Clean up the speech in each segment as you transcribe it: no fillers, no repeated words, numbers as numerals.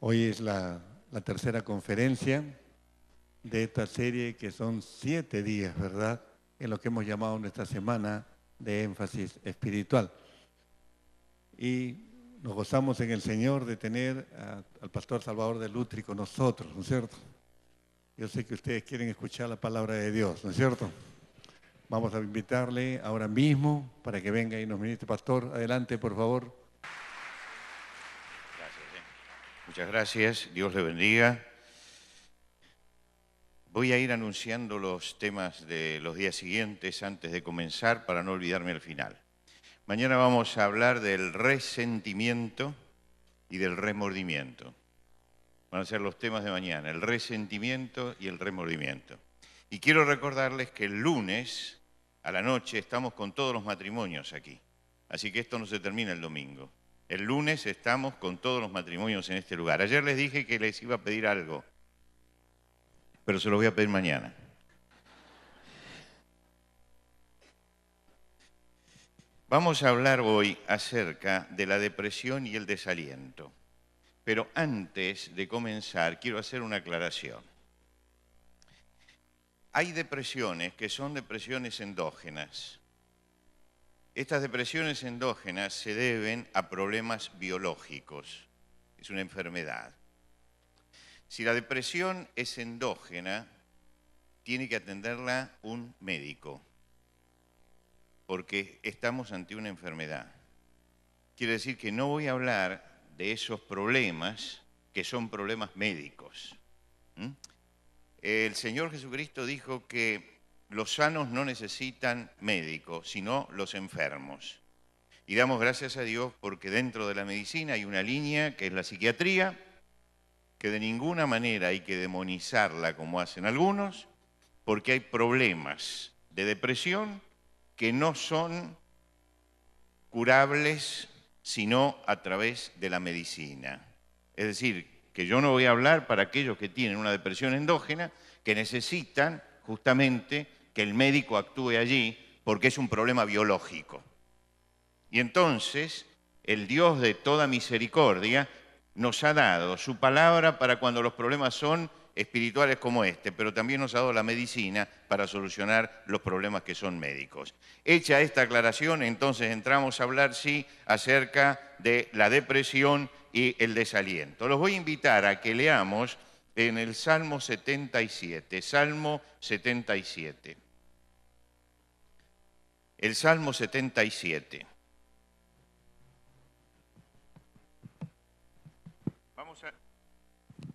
Hoy es la tercera conferencia de esta serie que son 7 días, ¿verdad? En lo que hemos llamado nuestra semana de énfasis espiritual. Y nos gozamos en el Señor de tener al pastor Salvador de Lutri con nosotros, ¿no es cierto? Yo sé que ustedes quieren escuchar la palabra de Dios, ¿no es cierto? Vamos a invitarle ahora mismo para que venga y nos ministre. Pastor, adelante, por favor. Gracias. Muchas gracias. Dios le bendiga. Voy a ir anunciando los temas de los días siguientes antes de comenzar para no olvidarme al final. Mañana vamos a hablar del resentimiento y del remordimiento. Van a ser los temas de mañana, el resentimiento y el remordimiento. Y quiero recordarles que el lunes a la noche estamos con todos los matrimonios aquí. Así que esto no se termina el domingo. El lunes estamos con todos los matrimonios en este lugar. Ayer les dije que les iba a pedir algo, pero se lo voy a pedir mañana. Vamos a hablar hoy acerca de la depresión y el desaliento. Pero antes de comenzar, quiero hacer una aclaración. Hay depresiones que son depresiones endógenas. Estas depresiones endógenas se deben a problemas biológicos. Es una enfermedad. Si la depresión es endógena, tiene que atenderla un médico, porque estamos ante una enfermedad. Quiere decir que no voy a hablar de esos problemas que son problemas médicos. El Señor Jesucristo dijo que los sanos no necesitan médicos, sino los enfermos. Y damos gracias a Dios porque dentro de la medicina hay una línea que es la psiquiatría, que de ninguna manera hay que demonizarla como hacen algunos, porque hay problemas de depresión que no son curables sino a través de la medicina. Es decir, que yo no voy a hablar para aquellos que tienen una depresión endógena, que necesitan justamente que el médico actúe allí porque es un problema biológico. Y entonces, el Dios de toda misericordia nos ha dado su palabra para cuando los problemas son espirituales como este, pero también nos ha dado la medicina para solucionar los problemas que son médicos. Hecha esta aclaración, entonces entramos a hablar, sí, acerca de la depresión y el desaliento. Los voy a invitar a que leamos en el Salmo 77, Salmo 77. El Salmo 77.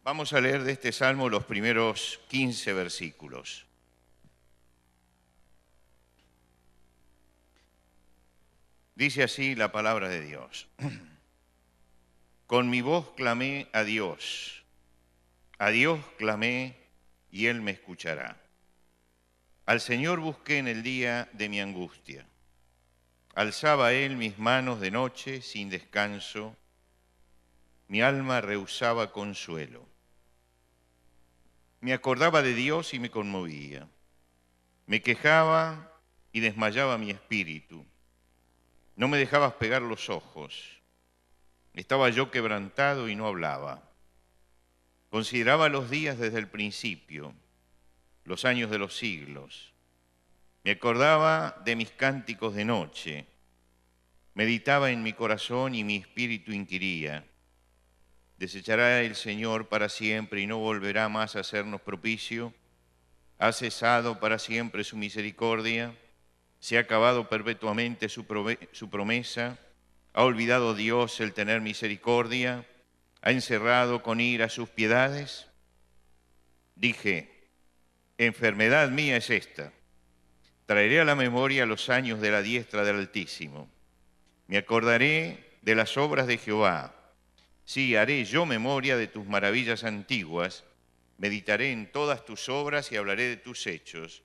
Vamos a leer de este salmo los primeros 15 versículos. Dice así la palabra de Dios. Con mi voz clamé a Dios clamé y Él me escuchará. Al Señor busqué en el día de mi angustia. Alzaba Él mis manos de noche sin descanso. Mi alma rehusaba consuelo. Me acordaba de Dios y me conmovía. Me quejaba y desmayaba mi espíritu. No me dejabas pegar los ojos. Estaba yo quebrantado y no hablaba. Consideraba los días desde el principio, los años de los siglos. Me acordaba de mis cánticos de noche. Meditaba en mi corazón y mi espíritu inquiría. ¿Desechará el Señor para siempre y no volverá más a hacernos propicio? ¿Ha cesado para siempre su misericordia? ¿Se ha acabado perpetuamente su promesa? ¿Ha olvidado Dios el tener misericordia? ¿Ha encerrado con ira sus piedades? Dije, enfermedad mía es esta. Traeré a la memoria los años de la diestra del Altísimo. Me acordaré de las obras de Jehová. Sí, haré yo memoria de tus maravillas antiguas. Meditaré en todas tus obras y hablaré de tus hechos.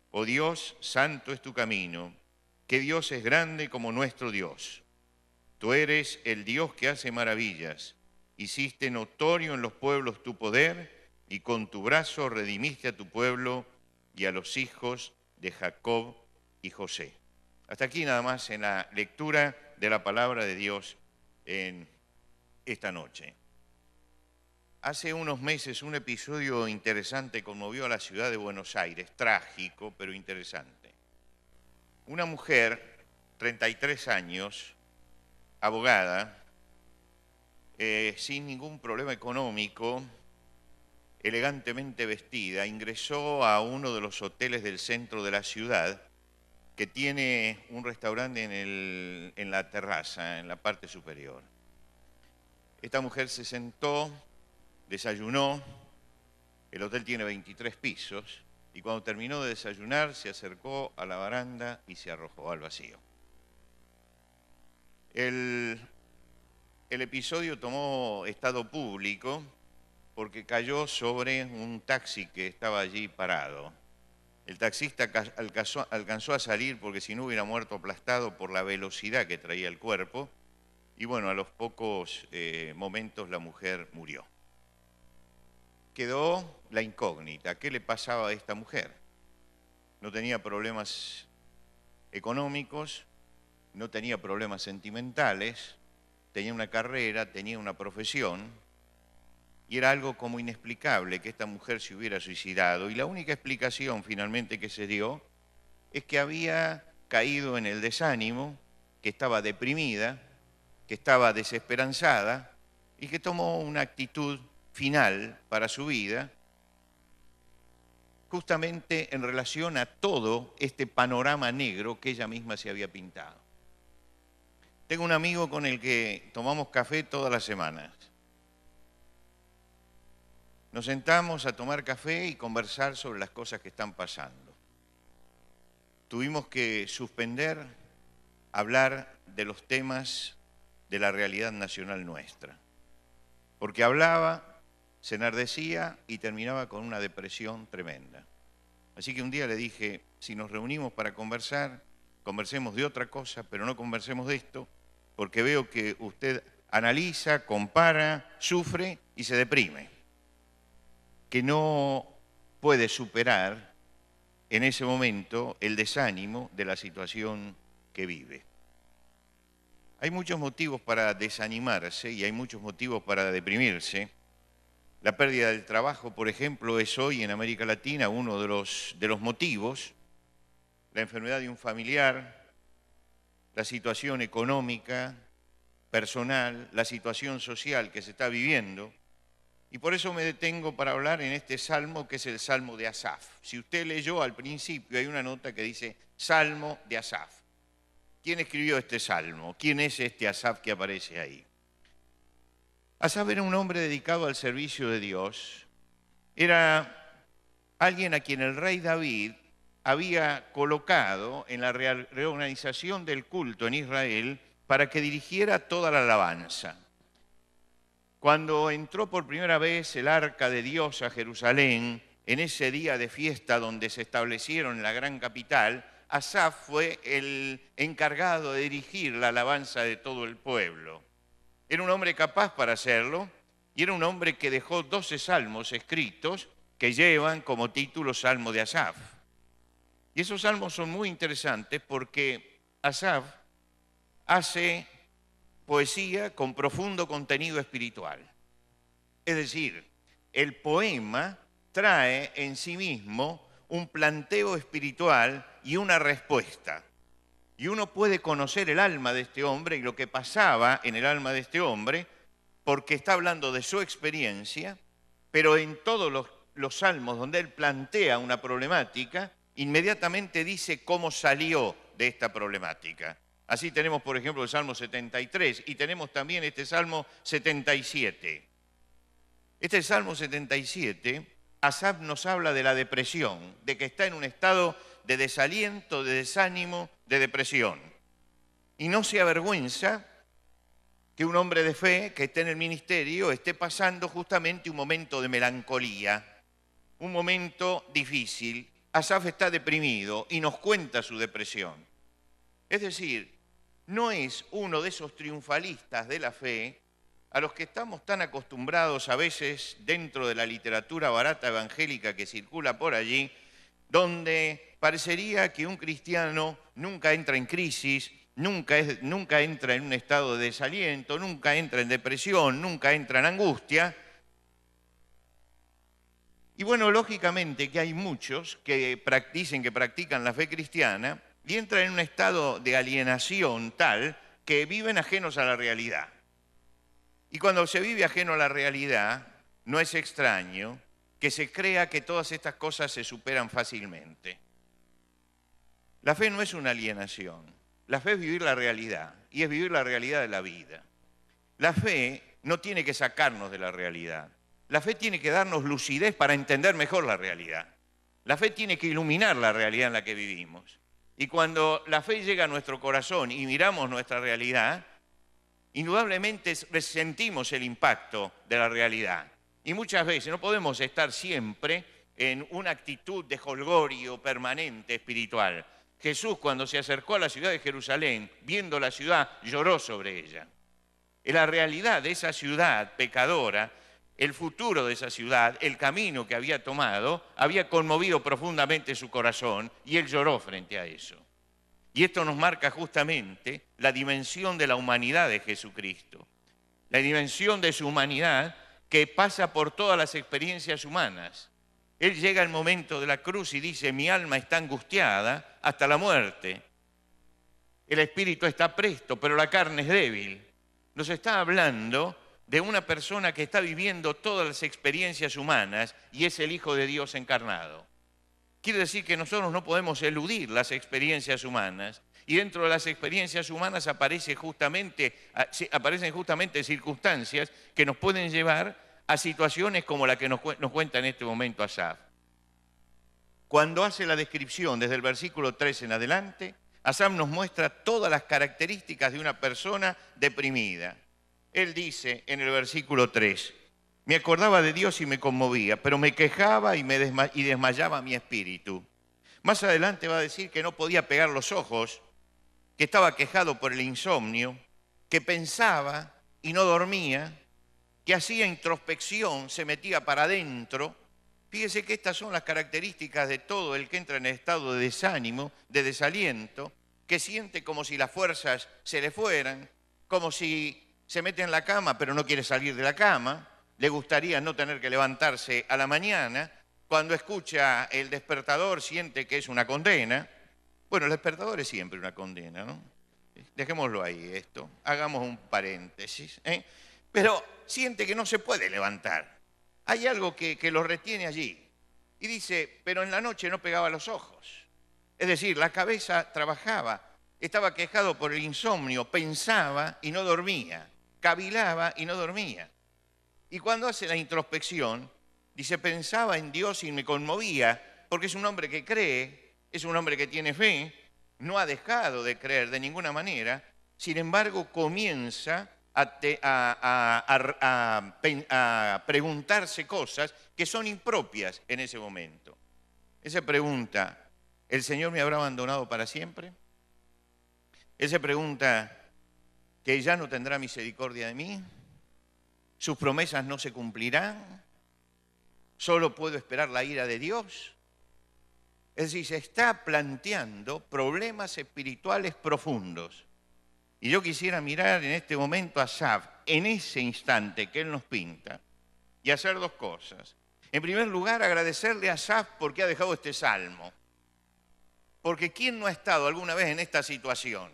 Oh Dios, santo es tu camino. Que Dios es grande como nuestro Dios. Tú eres el Dios que hace maravillas. Hiciste notorio en los pueblos tu poder y con tu brazo redimiste a tu pueblo y a los hijos de Jacob y José. Hasta aquí nada más en la lectura de la palabra de Dios en esta noche. Hace unos meses un episodio interesante conmovió a la ciudad de Buenos Aires, trágico pero interesante. Una mujer, 33 años, abogada, sin ningún problema económico, elegantemente vestida, ingresó a uno de los hoteles del centro de la ciudad que tiene un restaurante en la terraza, en la parte superior. Esta mujer se sentó, desayunó, el hotel tiene 23 pisos, y cuando terminó de desayunar se acercó a la baranda y se arrojó al vacío. El episodio tomó estado público porque cayó sobre un taxi que estaba allí parado. El taxista alcanzó a salir porque si no hubiera muerto aplastado por la velocidad que traía el cuerpo, y bueno, a los pocos momentos la mujer murió. Quedó la incógnita, ¿qué le pasaba a esta mujer? No tenía problemas económicos, no tenía problemas sentimentales, tenía una carrera, tenía una profesión, y era algo como inexplicable que esta mujer se hubiera suicidado. Y la única explicación finalmente que se dio es que había caído en el desánimo, que estaba deprimida, que estaba desesperanzada y que tomó una actitud final para su vida, justamente en relación a todo este panorama negro que ella misma se había pintado. Tengo un amigo con el que tomamos café todas las semanas. Nos sentamos a tomar café y conversar sobre las cosas que están pasando. Tuvimos que suspender, hablar de los temas de la realidad nacional nuestra, porque hablaba, se enardecía y terminaba con una depresión tremenda. Así que un día le dije, si nos reunimos para conversar, conversemos de otra cosa, pero no conversemos de esto, porque veo que usted analiza, compara, sufre y se deprime, que no puede superar en ese momento el desánimo de la situación que vive. Hay muchos motivos para desanimarse y hay muchos motivos para deprimirse. La pérdida del trabajo, por ejemplo, es hoy en América Latina uno de los motivos. La enfermedad de un familiar, la situación económica, personal, la situación social que se está viviendo. Y por eso me detengo para hablar en este salmo que es el Salmo de Asaf. Si usted leyó al principio hay una nota que dice Salmo de Asaf. ¿Quién escribió este salmo? ¿Quién es este Asaf que aparece ahí? Asaf era un hombre dedicado al servicio de Dios. Era alguien a quien el rey David había colocado en la reorganización del culto en Israel para que dirigiera toda la alabanza. Cuando entró por primera vez el arca de Dios a Jerusalén, en ese día de fiesta donde se establecieron en la gran capital, Asaf fue el encargado de dirigir la alabanza de todo el pueblo. Era un hombre capaz para hacerlo y era un hombre que dejó 12 salmos escritos que llevan como título Salmo de Asaf. Y esos salmos son muy interesantes porque Asaf hace poesía con profundo contenido espiritual. Es decir, el poema trae en sí mismo un planteo espiritual y una respuesta. Y uno puede conocer el alma de este hombre y lo que pasaba en el alma de este hombre, porque está hablando de su experiencia, pero en todos los salmos donde él plantea una problemática, inmediatamente dice cómo salió de esta problemática. Así tenemos, por ejemplo, el Salmo 73 y tenemos también este Salmo 77. Este Salmo 77, Asaf nos habla de la depresión, de que está en un estado de desaliento, de desánimo, de depresión. Y no se avergüenza que un hombre de fe que esté en el ministerio esté pasando justamente un momento de melancolía, un momento difícil. Asaf está deprimido y nos cuenta su depresión. Es decir, no es uno de esos triunfalistas de la fe a los que estamos tan acostumbrados a veces dentro de la literatura barata evangélica que circula por allí, donde parecería que un cristiano nunca entra en crisis, nunca entra en un estado de desaliento, nunca entra en depresión, nunca entra en angustia, Y bueno, lógicamente que hay muchos que dicen que practican la fe cristiana y entran en un estado de alienación tal que viven ajenos a la realidad. Y cuando se vive ajeno a la realidad, no es extraño que se crea que todas estas cosas se superan fácilmente. La fe no es una alienación. La fe es vivir la realidad, y es vivir la realidad de la vida. La fe no tiene que sacarnos de la realidad. La fe tiene que darnos lucidez para entender mejor la realidad. La fe tiene que iluminar la realidad en la que vivimos. Y cuando la fe llega a nuestro corazón y miramos nuestra realidad, indudablemente resentimos el impacto de la realidad. Y muchas veces no podemos estar siempre en una actitud de jolgorio permanente espiritual. Jesús, cuando se acercó a la ciudad de Jerusalén, viendo la ciudad, lloró sobre ella. En la realidad de esa ciudad pecadora, el futuro de esa ciudad, el camino que había tomado, había conmovido profundamente su corazón y él lloró frente a eso. Y esto nos marca justamente la dimensión de la humanidad de Jesucristo, la dimensión de su humanidad que pasa por todas las experiencias humanas. Él llega al momento de la cruz y dice, mi alma está angustiada hasta la muerte. El espíritu está presto, pero la carne es débil. Nos está hablando de una persona que está viviendo todas las experiencias humanas y es el Hijo de Dios encarnado. Quiere decir que nosotros no podemos eludir las experiencias humanas y dentro de las experiencias humanas aparecen justamente circunstancias que nos pueden llevar a situaciones como la que nos cuenta en este momento Asaf. Cuando hace la descripción desde el versículo 3 en adelante, Asaf nos muestra todas las características de una persona deprimida. Él dice en el versículo 3, me acordaba de Dios y me conmovía, pero me quejaba y desmayaba mi espíritu. Más adelante va a decir que no podía pegar los ojos, que estaba quejado por el insomnio, que pensaba y no dormía, que hacía introspección, se metía para adentro. Fíjese que estas son las características de todo el que entra en estado de desánimo, de desaliento, que siente como si las fuerzas se le fueran, como si se mete en la cama pero no quiere salir de la cama, le gustaría no tener que levantarse a la mañana, cuando escucha el despertador siente que es una condena. Bueno, el despertador es siempre una condena, ¿no? Dejémoslo ahí esto, hagamos un paréntesis, Pero siente que no se puede levantar. Hay algo que lo retiene allí. Y dice, pero en la noche no pegaba los ojos. Es decir, la cabeza trabajaba, estaba quejado por el insomnio, pensaba y no dormía, cavilaba y no dormía. Y cuando hace la introspección, dice, pensaba en Dios y me conmovía, porque es un hombre que cree, es un hombre que tiene fe, no ha dejado de creer de ninguna manera, sin embargo comienza a preguntarse cosas que son impropias en ese momento. Él se pregunta, ¿el Señor me habrá abandonado para siempre? Él se pregunta, ¿que ya no tendrá misericordia de mí? ¿Sus promesas no se cumplirán? ¿Solo puedo esperar la ira de Dios? Es decir, se está planteando problemas espirituales profundos. Y yo quisiera mirar en este momento a Asaf, en ese instante que él nos pinta, y hacer dos cosas. En primer lugar, agradecerle a Asaf porque ha dejado este salmo. Porque ¿quién no ha estado alguna vez en esta situación?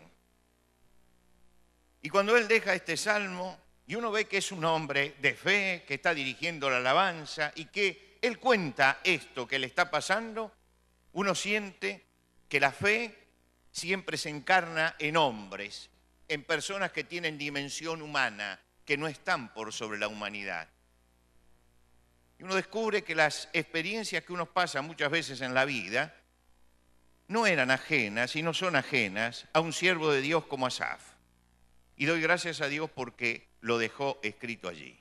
Y cuando él deja este salmo, y uno ve que es un hombre de fe, que está dirigiendo la alabanza, y que él cuenta esto que le está pasando, uno siente que la fe siempre se encarna en hombres, en personas que tienen dimensión humana, que no están por sobre la humanidad. Y uno descubre que las experiencias que uno pasa muchas veces en la vida no eran ajenas y no son ajenas a un siervo de Dios como Asaf. Y doy gracias a Dios porque lo dejó escrito allí.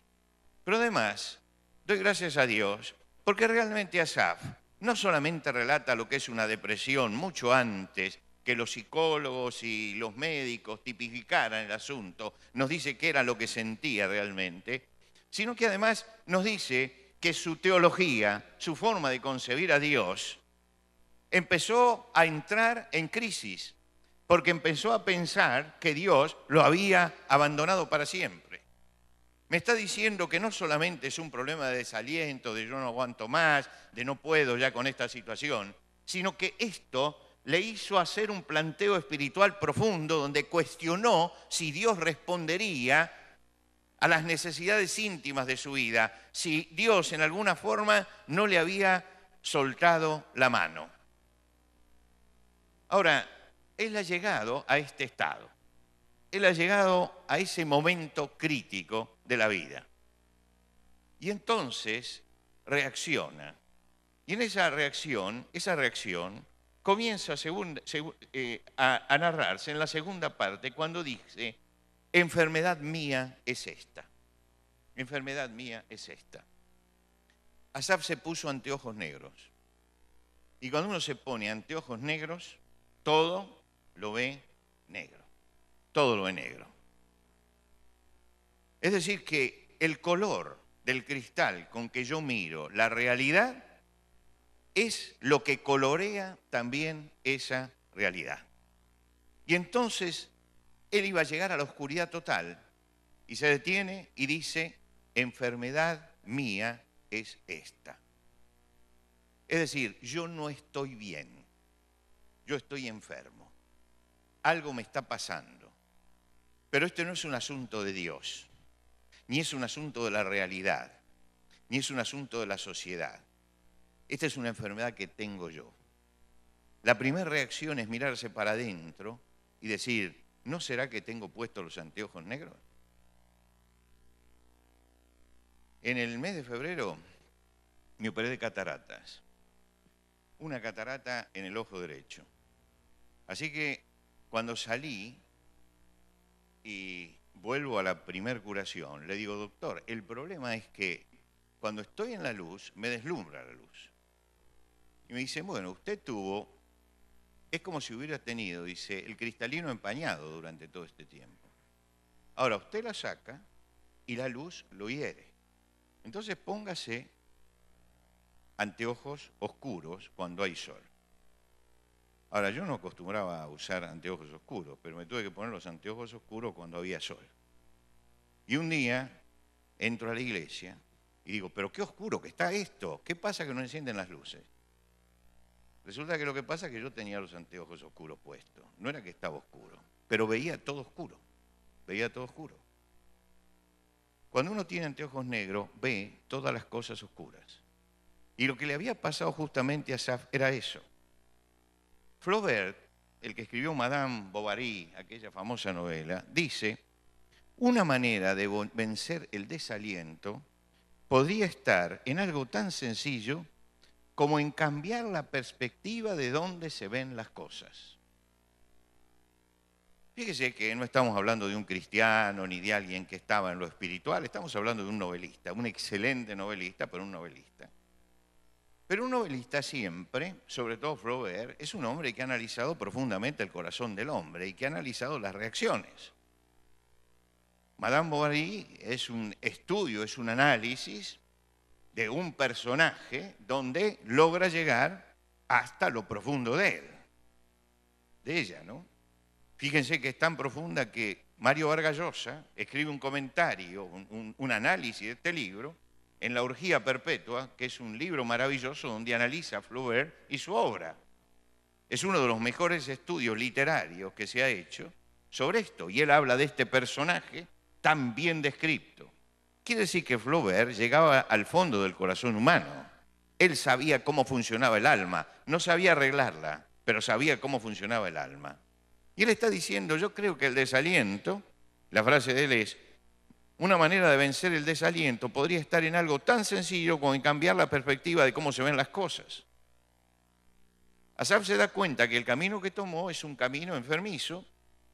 Pero además, doy gracias a Dios porque realmente Asaf no solamente relata lo que es una depresión mucho antes que los psicólogos y los médicos tipificaran el asunto, nos dice qué era lo que sentía realmente, sino que además nos dice que su teología, su forma de concebir a Dios, empezó a entrar en crisis, porque empezó a pensar que Dios lo había abandonado para siempre. Me está diciendo que no solamente es un problema de desaliento, de yo no aguanto más, de no puedo ya con esta situación, sino que esto le hizo hacer un planteo espiritual profundo donde cuestionó si Dios respondería a las necesidades íntimas de su vida, si Dios en alguna forma no le había soltado la mano. Ahora, él ha llegado a este estado. Él ha llegado a ese momento crítico de la vida. Y entonces reacciona. Y en esa reacción comienza a narrarse en la segunda parte cuando dice, enfermedad mía es esta. Enfermedad mía es esta. Asaf se puso anteojos negros. Y cuando uno se pone anteojos negros, todo lo ve negro. Todo lo ve negro. Es decir, que el color del cristal con que yo miro la realidad es lo que colorea también esa realidad. Y entonces él iba a llegar a la oscuridad total y se detiene y dice, enfermedad mía es esta. Es decir, yo no estoy bien, yo estoy enfermo, algo me está pasando. Pero este no es un asunto de Dios, ni es un asunto de la realidad, ni es un asunto de la sociedad. Esta es una enfermedad que tengo yo. La primera reacción es mirarse para adentro y decir, ¿no será que tengo puestos los anteojos negros? En el mes de febrero me operé de cataratas. Una catarata en el ojo derecho. Así que cuando salí y vuelvo a la primer curación, le digo, doctor, el problema es que cuando estoy en la luz, me deslumbra la luz. Y me dice, bueno, usted tuvo, es como si hubiera tenido, dice, el cristalino empañado durante todo este tiempo. Ahora, usted la saca y la luz lo hiere. Entonces póngase anteojos oscuros cuando hay sol. Ahora, yo no acostumbraba a usar anteojos oscuros, pero me tuve que poner los anteojos oscuros cuando había sol. Y un día entro a la iglesia y digo, pero qué oscuro que está esto, ¿qué pasa que no encienden las luces? Resulta que lo que pasa es que yo tenía los anteojos oscuros puestos, no era que estaba oscuro, pero veía todo oscuro, veía todo oscuro. Cuando uno tiene anteojos negros, ve todas las cosas oscuras. Y lo que le había pasado justamente a Asaf era eso. Flaubert, el que escribió Madame Bovary, aquella famosa novela, dice, una manera de vencer el desaliento podría estar en algo tan sencillo como en cambiar la perspectiva de dónde se ven las cosas. Fíjese que no estamos hablando de un cristiano ni de alguien que estaba en lo espiritual, estamos hablando de un novelista, un excelente novelista, pero un novelista. Pero un novelista siempre, sobre todo Flaubert, es un hombre que ha analizado profundamente el corazón del hombre y que ha analizado las reacciones. Madame Bovary es un estudio, es un análisis de un personaje donde logra llegar hasta lo profundo de él, de ella, ¿no? Fíjense que es tan profunda que Mario Vargas Llosa escribe un comentario, un análisis de este libro, en La orgía perpetua, que es un libro maravilloso donde analiza a Flaubert y su obra. Es uno de los mejores estudios literarios que se ha hecho sobre esto. Y él habla de este personaje tan bien descrito. Quiere decir que Flaubert llegaba al fondo del corazón humano. Él sabía cómo funcionaba el alma. No sabía arreglarla, pero sabía cómo funcionaba el alma. Y él está diciendo, yo creo que el desaliento, la frase de él es, una manera de vencer el desaliento podría estar en algo tan sencillo como en cambiar la perspectiva de cómo se ven las cosas. Asaf se da cuenta que el camino que tomó es un camino enfermizo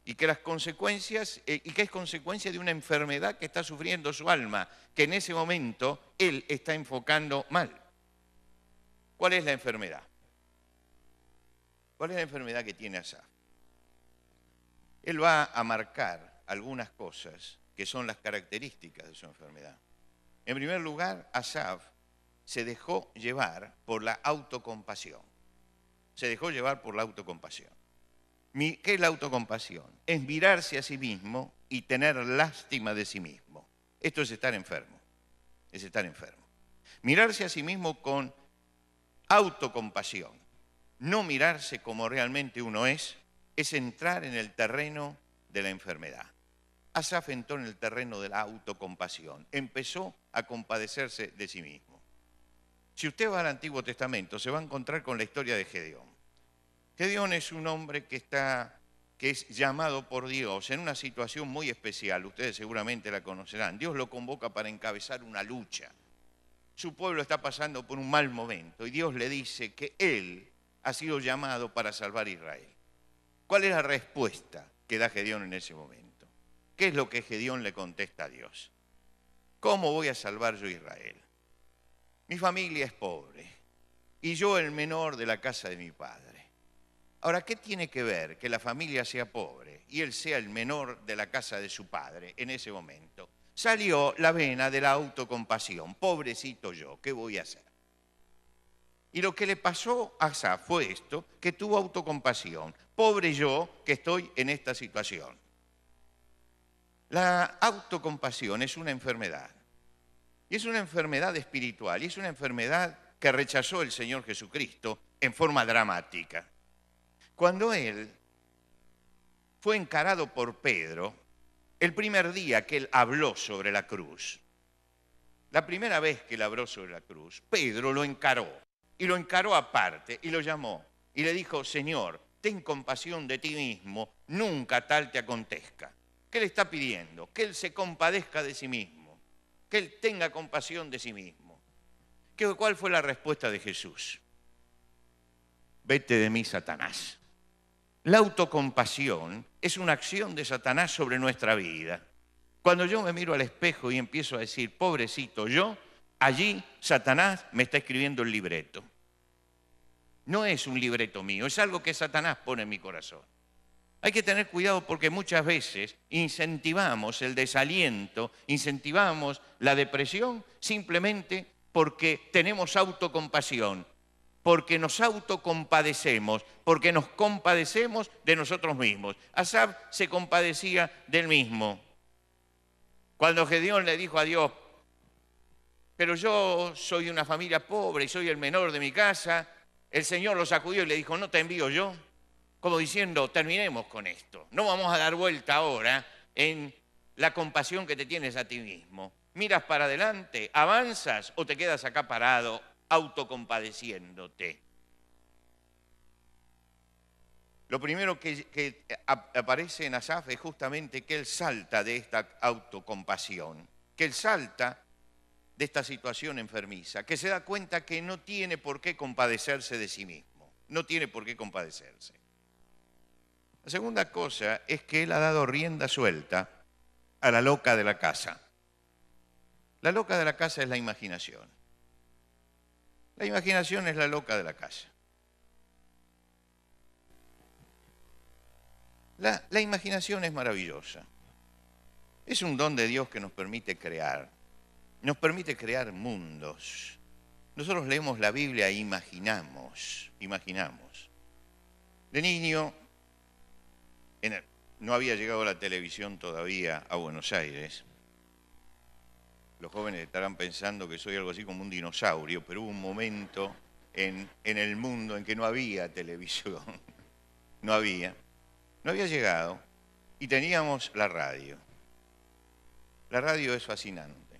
y que las consecuencias, y que es consecuencia de una enfermedad que está sufriendo su alma, que en ese momento él está enfocando mal. ¿Cuál es la enfermedad? ¿Cuál es la enfermedad que tiene Asaf? Él va a marcar algunas cosas que son las características de su enfermedad. En primer lugar, Asaf se dejó llevar por la autocompasión. Se dejó llevar por la autocompasión. ¿Qué es la autocompasión? Es mirarse a sí mismo y tener lástima de sí mismo. Esto es estar enfermo, es estar enfermo. Mirarse a sí mismo con autocompasión, no mirarse como realmente uno es entrar en el terreno de la enfermedad. Asaf entró en el terreno de la autocompasión, empezó a compadecerse de sí mismo. Si usted va al Antiguo Testamento, se va a encontrar con la historia de Gedeón. Gedeón es un hombre que es llamado por Dios en una situación muy especial, ustedes seguramente la conocerán. Dios lo convoca para encabezar una lucha. Su pueblo está pasando por un mal momento y Dios le dice que él ha sido llamado para salvar a Israel. ¿Cuál es la respuesta que da Gedeón en ese momento? ¿Qué es lo que Gedeón le contesta a Dios? ¿Cómo voy a salvar yo a Israel? Mi familia es pobre y yo el menor de la casa de mi padre. Ahora, ¿qué tiene que ver que la familia sea pobre y él sea el menor de la casa de su padre en ese momento? Salió la vena de la autocompasión. Pobrecito yo, ¿qué voy a hacer? Y lo que le pasó a Asaf fue esto, que tuvo autocompasión. Pobre yo que estoy en esta situación. La autocompasión es una enfermedad. Y es una enfermedad espiritual. Y es una enfermedad que rechazó el Señor Jesucristo en forma dramática. Cuando él fue encarado por Pedro, el primer día que él habló sobre la cruz, la primera vez que él habló sobre la cruz, Pedro lo encaró y lo encaró aparte y lo llamó y le dijo: Señor, ten compasión de ti mismo, nunca tal te acontezca. ¿Qué le está pidiendo? Que él se compadezca de sí mismo, que él tenga compasión de sí mismo. ¿Cuál fue la respuesta de Jesús? Vete de mí, Satanás. La autocompasión es una acción de Satanás sobre nuestra vida. Cuando yo me miro al espejo y empiezo a decir, pobrecito yo, allí Satanás me está escribiendo el libreto. No es un libreto mío, es algo que Satanás pone en mi corazón. Hay que tener cuidado porque muchas veces incentivamos el desaliento, incentivamos la depresión simplemente porque tenemos autocompasión, porque nos autocompadecemos, porque nos compadecemos de nosotros mismos. Asaf se compadecía del mismo. Cuando Gedeón le dijo a Dios, pero yo soy de una familia pobre y soy el menor de mi casa, el Señor lo sacudió y le dijo, ¿no te envío yo? Como diciendo, terminemos con esto. No vamos a dar vuelta ahora en la compasión que te tienes a ti mismo. Miras para adelante, avanzas o te quedas acá parado autocompadeciéndote. Lo primero que aparece en Asaf es justamente que él salta de esta autocompasión, que él salta de esta situación enfermiza, que se da cuenta que no tiene por qué compadecerse de sí mismo, no tiene por qué compadecerse. La segunda cosa es que él ha dado rienda suelta a la loca de la casa. La loca de la casa es la imaginación. La imaginación es la loca de la casa. La imaginación es maravillosa. Es un don de Dios que nos permite crear mundos. Nosotros leemos la Biblia e imaginamos. De niño, no había llegado la televisión todavía a Buenos Aires. Los jóvenes estarán pensando que soy algo así como un dinosaurio, pero hubo un momento en el mundo en que no había televisión. No había llegado y teníamos la radio. La radio es fascinante.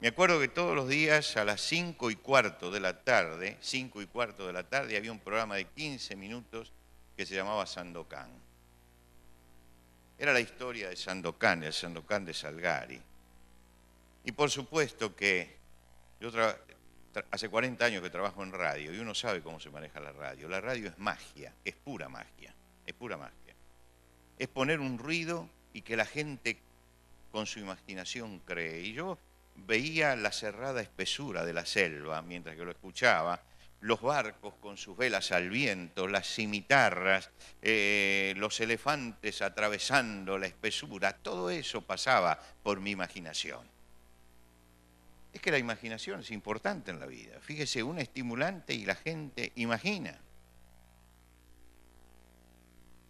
Me acuerdo que todos los días a las 5:15 de la tarde, había un programa de 15 minutos que se llamaba Sandokan. Era la historia de Sandokan, el Sandokan de Salgari. Y por supuesto que yo hace 40 años que trabajo en radio y uno sabe cómo se maneja la radio. La radio es magia, es pura magia, es pura magia. Es poner un ruido y que la gente con su imaginación cree. Y yo veía la cerrada espesura de la selva mientras que lo escuchaba, los barcos con sus velas al viento, las cimitarras, los elefantes atravesando la espesura, todo eso pasaba por mi imaginación. Es que la imaginación es importante en la vida. Fíjese, un estimulante y la gente imagina.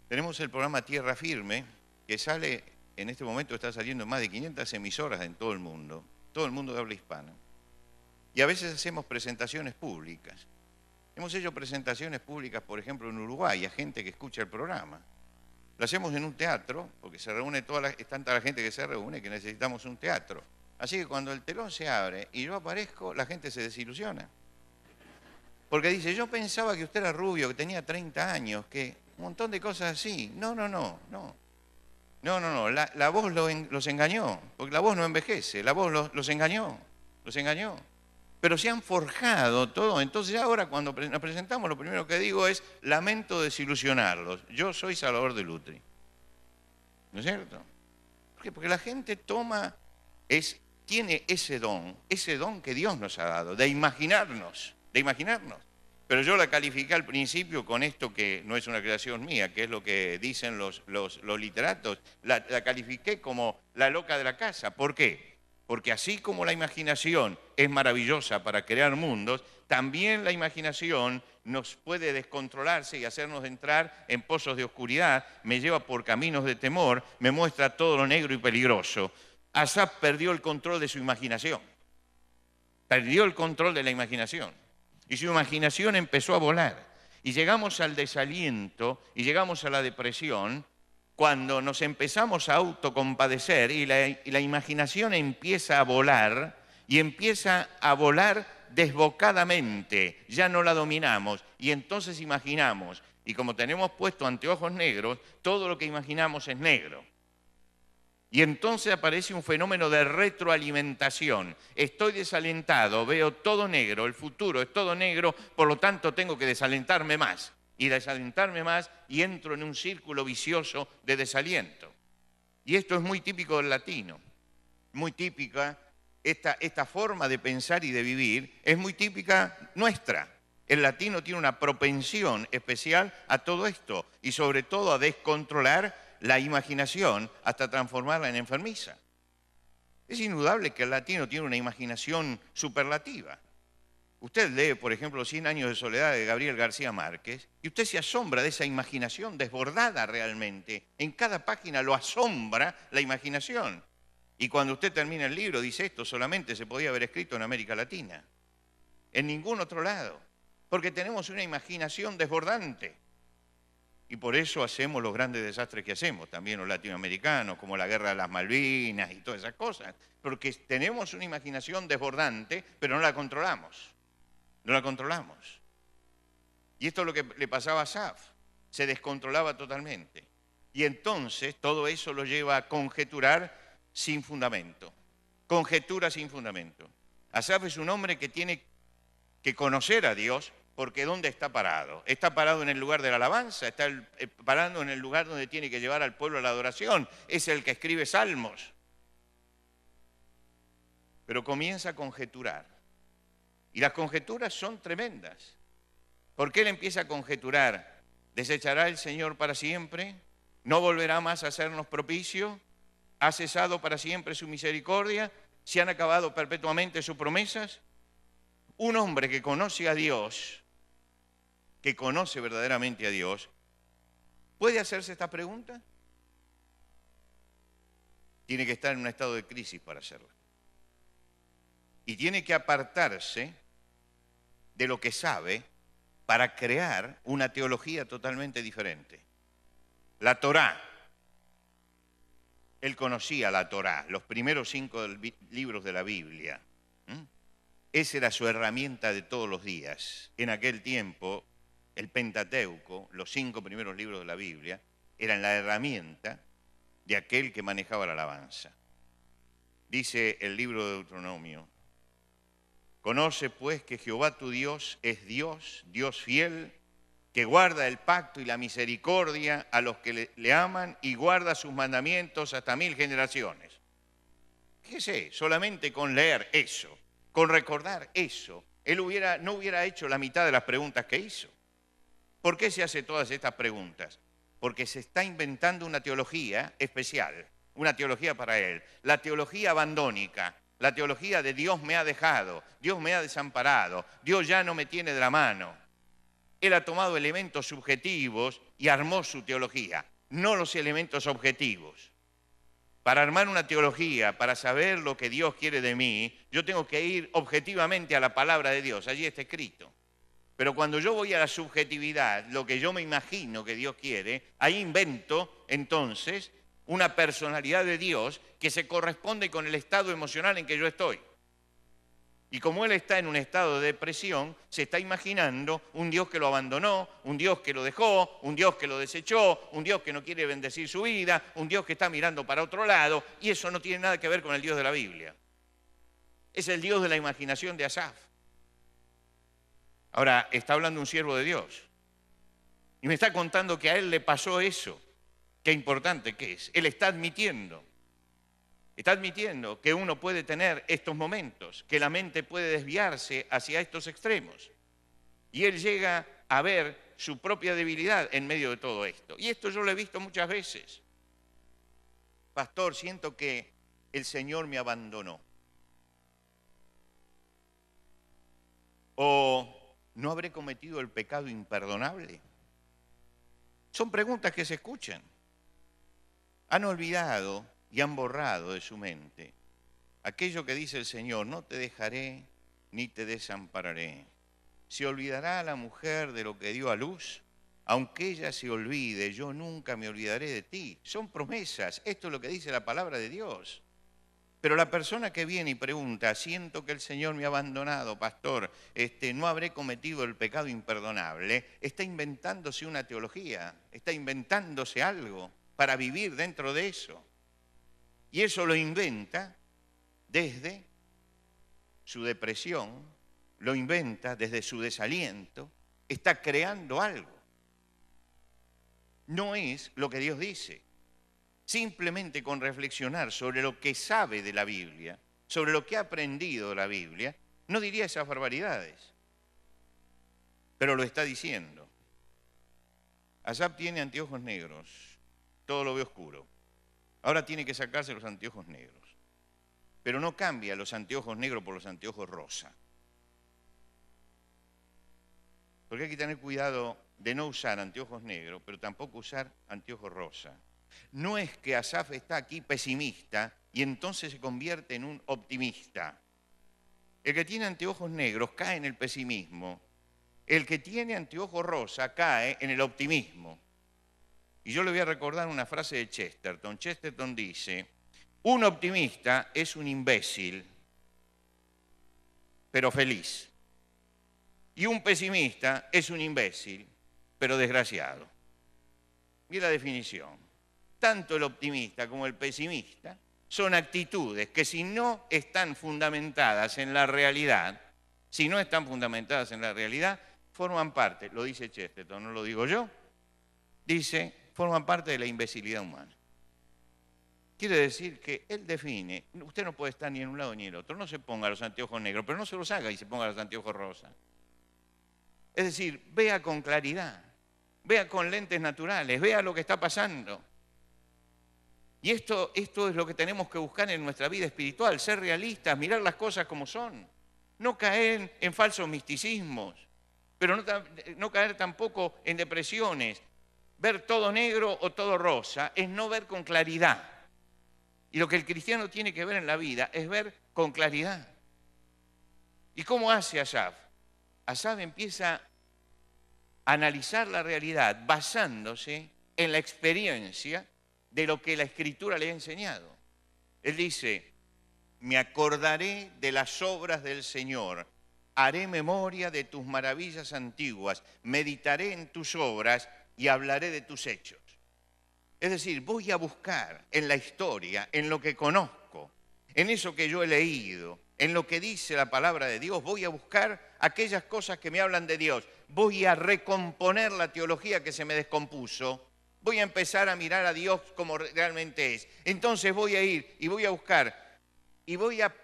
Tenemos el programa Tierra Firme, que sale en este momento está saliendo en más de 500 emisoras en todo el mundo de habla hispana. Y a veces hacemos presentaciones públicas. Hemos hecho presentaciones públicas, por ejemplo, en Uruguay, a gente que escucha el programa. Lo hacemos en un teatro, porque se reúne es tanta la gente que se reúne que necesitamos un teatro. Así que cuando el telón se abre y yo aparezco, la gente se desilusiona. Porque dice, yo pensaba que usted era rubio, que tenía 30 años, que un montón de cosas así. No. La voz los engañó, porque la voz no envejece, la voz los engañó. Pero se han forjado todo. Entonces ahora cuando nos presentamos, lo primero que digo es, lamento desilusionarlos. Yo soy Salvador de Lutri. ¿No es cierto? ¿Por qué? Porque la gente tiene ese don que Dios nos ha dado, de imaginarnos. Pero yo la califiqué al principio con esto que no es una creación mía, que es lo que dicen los literatos. La califiqué como la loca de la casa. ¿Por qué? Porque así como la imaginación es maravillosa para crear mundos, también la imaginación nos puede descontrolarse y hacernos entrar en pozos de oscuridad, me lleva por caminos de temor, me muestra todo lo negro y peligroso. Asaf perdió el control de su imaginación. Perdió el control de la imaginación. Y su imaginación empezó a volar. Y llegamos al desaliento y llegamos a la depresión cuando nos empezamos a autocompadecer y la imaginación empieza a volar y empieza a volar desbocadamente. Ya no la dominamos y entonces imaginamos. Y como tenemos puesto anteojos negros, todo lo que imaginamos es negro. Y entonces aparece un fenómeno de retroalimentación. Estoy desalentado, veo todo negro, el futuro es todo negro, por lo tanto tengo que desalentarme más. Y desalentarme más y entro en un círculo vicioso de desaliento. Y esto es muy típico del latino, muy típica, esta forma de pensar y de vivir es muy típica nuestra. El latino tiene una propensión especial a todo esto y sobre todo a descontrolar la imaginación hasta transformarla en enfermiza. Es indudable que el latino tiene una imaginación superlativa. Usted lee, por ejemplo, 100 años de soledad de Gabriel García Márquez y usted se asombra de esa imaginación desbordada realmente. En cada página lo asombra la imaginación. Y cuando usted termina el libro dice esto solamente se podía haber escrito en América Latina. En ningún otro lado. Porque tenemos una imaginación desbordante. Y por eso hacemos los grandes desastres que hacemos, también los latinoamericanos, como la guerra de las Malvinas y todas esas cosas. Porque tenemos una imaginación desbordante, pero no la controlamos. No la controlamos. Y esto es lo que le pasaba a Asaf. Se descontrolaba totalmente. Y entonces todo eso lo lleva a conjeturar sin fundamento. Conjetura sin fundamento. Asaf es un hombre que tiene que conocer a Dios porque ¿dónde está parado? Está parado en el lugar de la alabanza, está parado en el lugar donde tiene que llevar al pueblo a la adoración. Es el que escribe salmos. Pero comienza a conjeturar. Y las conjeturas son tremendas. Porque él empieza a conjeturar, ¿desechará el Señor para siempre? ¿No volverá más a hacernos propicio? ¿Ha cesado para siempre su misericordia? ¿Se han acabado perpetuamente sus promesas? Un hombre que conoce a Dios, que conoce verdaderamente a Dios, ¿puede hacerse esta pregunta? Tiene que estar en un estado de crisis para hacerla. Y tiene que apartarse de lo que sabe para crear una teología totalmente diferente. La Torá. Él conocía la Torá, los primeros 5 libros de la Biblia. Esa era su herramienta de todos los días. En aquel tiempo, el Pentateuco, los 5 primeros libros de la Biblia, eran la herramienta de aquel que manejaba la alabanza. Dice el libro de Deuteronomio: conoce pues que Jehová tu Dios es Dios, Dios fiel, que guarda el pacto y la misericordia a los que le aman y guarda sus mandamientos hasta 1000 generaciones. Fíjese, solamente con leer eso, con recordar eso, él no hubiera hecho la mitad de las preguntas que hizo. ¿Por qué se hace todas estas preguntas? Porque se está inventando una teología especial, una teología para él, la teología abandónica. La teología de Dios me ha dejado, Dios me ha desamparado, Dios ya no me tiene de la mano. Él ha tomado elementos subjetivos y armó su teología, no los elementos objetivos. Para armar una teología, para saber lo que Dios quiere de mí, yo tengo que ir objetivamente a la palabra de Dios. Allí está escrito. Pero cuando yo voy a la subjetividad, lo que yo me imagino que Dios quiere, ahí invento entonces una personalidad de Dios que se corresponde con el estado emocional en que yo estoy. Y como él está en un estado de depresión, se está imaginando un Dios que lo abandonó, un Dios que lo dejó, un Dios que lo desechó, un Dios que no quiere bendecir su vida, un Dios que está mirando para otro lado, y eso no tiene nada que ver con el Dios de la Biblia. Es el Dios de la imaginación de Asaf. Ahora, está hablando un siervo de Dios, y me está contando que a él le pasó eso. Qué importante que es. Él está admitiendo que uno puede tener estos momentos, que la mente puede desviarse hacia estos extremos. Y él llega a ver su propia debilidad en medio de todo esto. Y esto yo lo he visto muchas veces. Pastor, siento que el Señor me abandonó. ¿O no habré cometido el pecado imperdonable? Son preguntas que se escuchan. Han olvidado y han borrado de su mente aquello que dice el Señor: no te dejaré ni te desampararé. ¿Se olvidará la mujer de lo que dio a luz? Aunque ella se olvide, yo nunca me olvidaré de ti. Son promesas, esto es lo que dice la palabra de Dios. Pero la persona que viene y pregunta: siento que el Señor me ha abandonado, pastor, no habré cometido el pecado imperdonable, está inventándose una teología, está inventándose algo para vivir dentro de eso. Y eso lo inventa desde su depresión, lo inventa desde su desaliento, está creando algo. No es lo que Dios dice. Simplemente con reflexionar sobre lo que sabe de la Biblia, sobre lo que ha aprendido de la Biblia, no diría esas barbaridades. Pero lo está diciendo. Asaf tiene anteojos negros, todo lo ve oscuro. Ahora tiene que sacarse los anteojos negros. Pero no cambia los anteojos negros por los anteojos rosa. Porque hay que tener cuidado de no usar anteojos negros, pero tampoco usar anteojos rosa. No es que Asaf está aquí pesimista y entonces se convierte en un optimista. El que tiene anteojos negros cae en el pesimismo. El que tiene anteojos rosa cae en el optimismo. Y yo le voy a recordar una frase de Chesterton. Chesterton dice: un optimista es un imbécil, pero feliz. Y un pesimista es un imbécil, pero desgraciado. Mira la definición. Tanto el optimista como el pesimista son actitudes que si no están fundamentadas en la realidad, forman parte, lo dice Chesterton, no lo digo yo, dice, forman parte de la imbecilidad humana. Quiere decir que él define, usted no puede estar ni en un lado ni en el otro, no se ponga los anteojos negros, pero no se los haga y se ponga los anteojos rosas. Es decir, vea con claridad, vea con lentes naturales, vea lo que está pasando. Y esto es lo que tenemos que buscar en nuestra vida espiritual, ser realistas, mirar las cosas como son, no caer en falsos misticismos, pero no caer tampoco en depresiones. Ver todo negro o todo rosa es no ver con claridad. Y lo que el cristiano tiene que ver en la vida es ver con claridad. ¿Y cómo hace Asaf? Asaf empieza a analizar la realidad basándose en la experiencia de lo que la Escritura le ha enseñado. Él dice: me acordaré de las obras del Señor, haré memoria de tus maravillas antiguas, meditaré en tus obras y hablaré de tus hechos. Es decir, voy a buscar en la historia, en lo que conozco, en eso que yo he leído, en lo que dice la palabra de Dios, voy a buscar aquellas cosas que me hablan de Dios. Voy a recomponer la teología que se me descompuso. Voy a empezar a mirar a Dios como realmente es. Entonces voy a ir y voy a buscar y voy a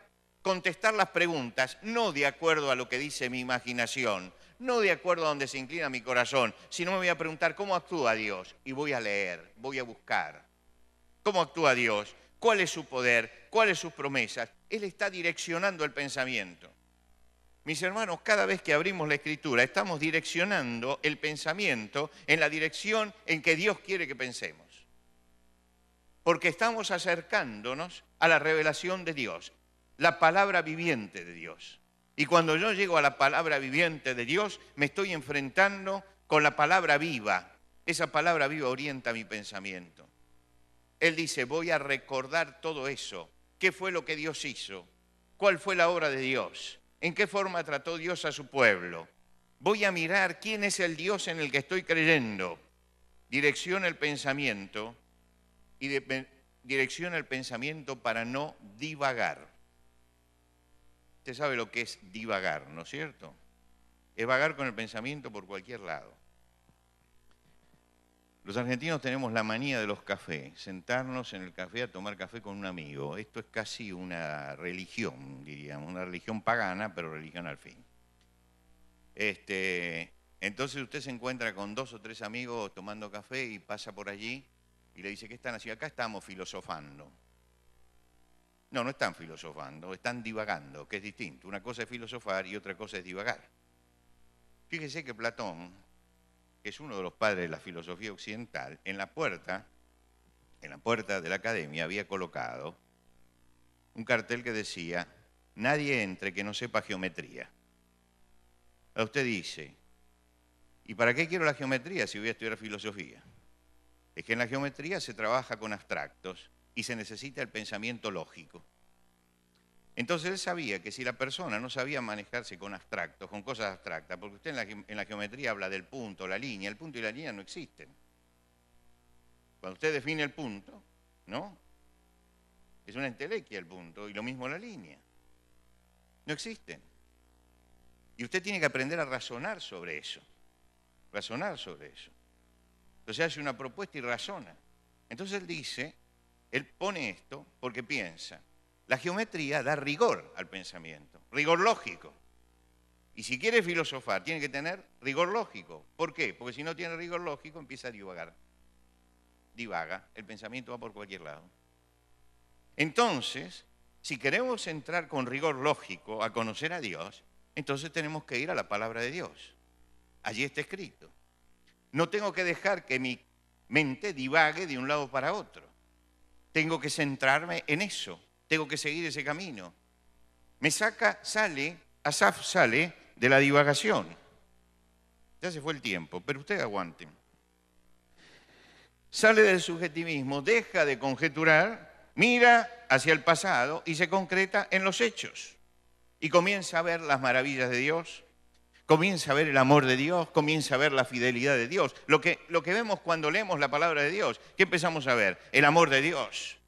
contestar las preguntas, no de acuerdo a lo que dice mi imaginación, no de acuerdo a donde se inclina mi corazón, sino me voy a preguntar cómo actúa Dios. Y voy a leer, voy a buscar cómo actúa Dios, cuál es su poder, cuáles sus promesas. Él está direccionando el pensamiento. Mis hermanos, cada vez que abrimos la Escritura, estamos direccionando el pensamiento en la dirección en que Dios quiere que pensemos. porque estamos acercándonos a la revelación de Dios, la palabra viviente de Dios. Y cuando yo llego a la palabra viviente de Dios, me estoy enfrentando con la palabra viva. Esa palabra viva orienta mi pensamiento. Él dice, voy a recordar todo eso. ¿Qué fue lo que Dios hizo? ¿Cuál fue la obra de Dios? ¿En qué forma trató Dios a su pueblo? Voy a mirar quién es el Dios en el que estoy creyendo. Direcciona el pensamiento y direcciona el pensamiento para no divagar. Usted sabe lo que es divagar, ¿no es cierto? Es vagar con el pensamiento por cualquier lado. Los argentinos tenemos la manía de los cafés, sentarnos en el café a tomar café con un amigo. Esto es casi una religión, diríamos, una religión pagana, pero religión al fin. Entonces usted se encuentra con 2 o 3 amigos tomando café y pasa por allí y le dice, ¿qué están haciendo? Acá estamos filosofando. No, no están filosofando, están divagando, que es distinto. Una cosa es filosofar y otra cosa es divagar. Fíjese que Platón, que es uno de los padres de la filosofía occidental, en la puerta de la academia había colocado un cartel que decía, nadie entre que no sepa geometría. Ahora usted dice, ¿y para qué quiero la geometría si voy a estudiar filosofía? Es que en la geometría se trabaja con abstractos y se necesita el pensamiento lógico. Entonces él sabía que si la persona no sabía manejarse con abstractos, con cosas abstractas, porque usted en la geometría habla del punto, la línea, el punto y la línea no existen. Cuando usted define el punto, ¿no? Es una entelequia el punto y lo mismo la línea. No existen. Y usted tiene que aprender a razonar sobre eso. Razonar sobre eso. Entonces hace una propuesta y razona. Entonces él dice, él pone esto porque piensa, la geometría da rigor al pensamiento, rigor lógico. Y si quiere filosofar, tiene que tener rigor lógico. ¿Por qué? Porque si no tiene rigor lógico, empieza a divagar. Divaga, el pensamiento va por cualquier lado. Entonces, si queremos entrar con rigor lógico a conocer a Dios, entonces tenemos que ir a la palabra de Dios. Allí está escrito. No tengo que dejar que mi mente divague de un lado para otro. Tengo que centrarme en eso. Tengo que seguir ese camino. Asaf sale de la divagación. Ya se fue el tiempo, pero usted aguante. Sale del subjetivismo, deja de conjeturar, mira hacia el pasado y se concreta en los hechos. Y comienza a ver las maravillas de Dios, comienza a ver el amor de Dios, comienza a ver la fidelidad de Dios. Lo que vemos cuando leemos la palabra de Dios, ¿qué empezamos a ver? El amor de Dios.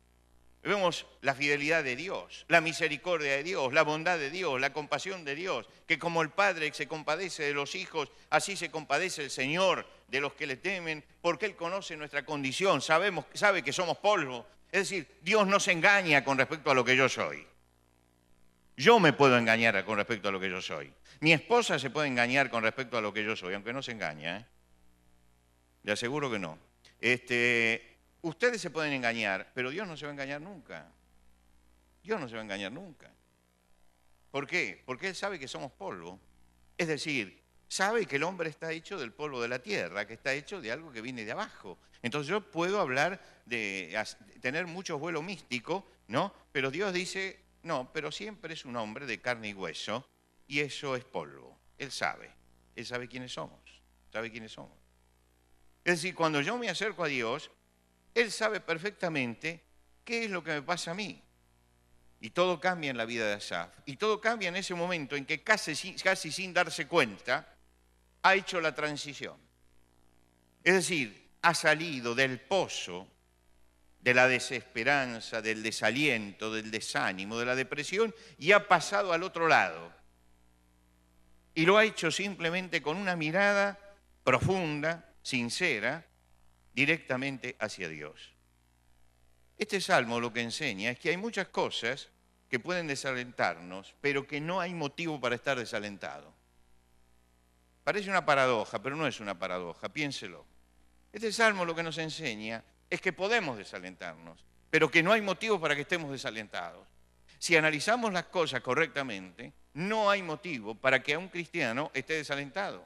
Vemos la fidelidad de Dios, la misericordia de Dios, la bondad de Dios, la compasión de Dios, que como el Padre se compadece de los hijos, así se compadece el Señor de los que le temen, porque Él conoce nuestra condición, sabe que somos polvo. Es decir, Dios no se engaña con respecto a lo que yo soy. Yo me puedo engañar con respecto a lo que yo soy. Mi esposa se puede engañar con respecto a lo que yo soy, aunque no se engaña, ¿eh? Le aseguro que no. Ustedes se pueden engañar, pero Dios no se va a engañar nunca. Dios no se va a engañar nunca. ¿Por qué? Porque Él sabe que somos polvo. Es decir, sabe que el hombre está hecho del polvo de la tierra, que está hecho de algo que viene de abajo. Entonces yo puedo hablar de tener mucho vuelo místico, ¿no? Pero Dios dice, no, pero siempre es un hombre de carne y hueso, y eso es polvo. Él sabe quiénes somos, sabe quiénes somos. Es decir, cuando yo me acerco a Dios, Él sabe perfectamente qué es lo que me pasa a mí. Y todo cambia en la vida de Asaf. Y todo cambia en ese momento en que casi sin darse cuenta, ha hecho la transición. Es decir, ha salido del pozo de la desesperanza, del desaliento, del desánimo, de la depresión, y ha pasado al otro lado. Y lo ha hecho simplemente con una mirada profunda, sincera, directamente hacia Dios. Este salmo lo que enseña es que hay muchas cosas que pueden desalentarnos, pero que no hay motivo para estar desalentado. Parece una paradoja, pero no es una paradoja, piénselo. Este salmo lo que nos enseña es que podemos desalentarnos, pero que no hay motivo para que estemos desalentados. Si analizamos las cosas correctamente, no hay motivo para que a un cristiano esté desalentado,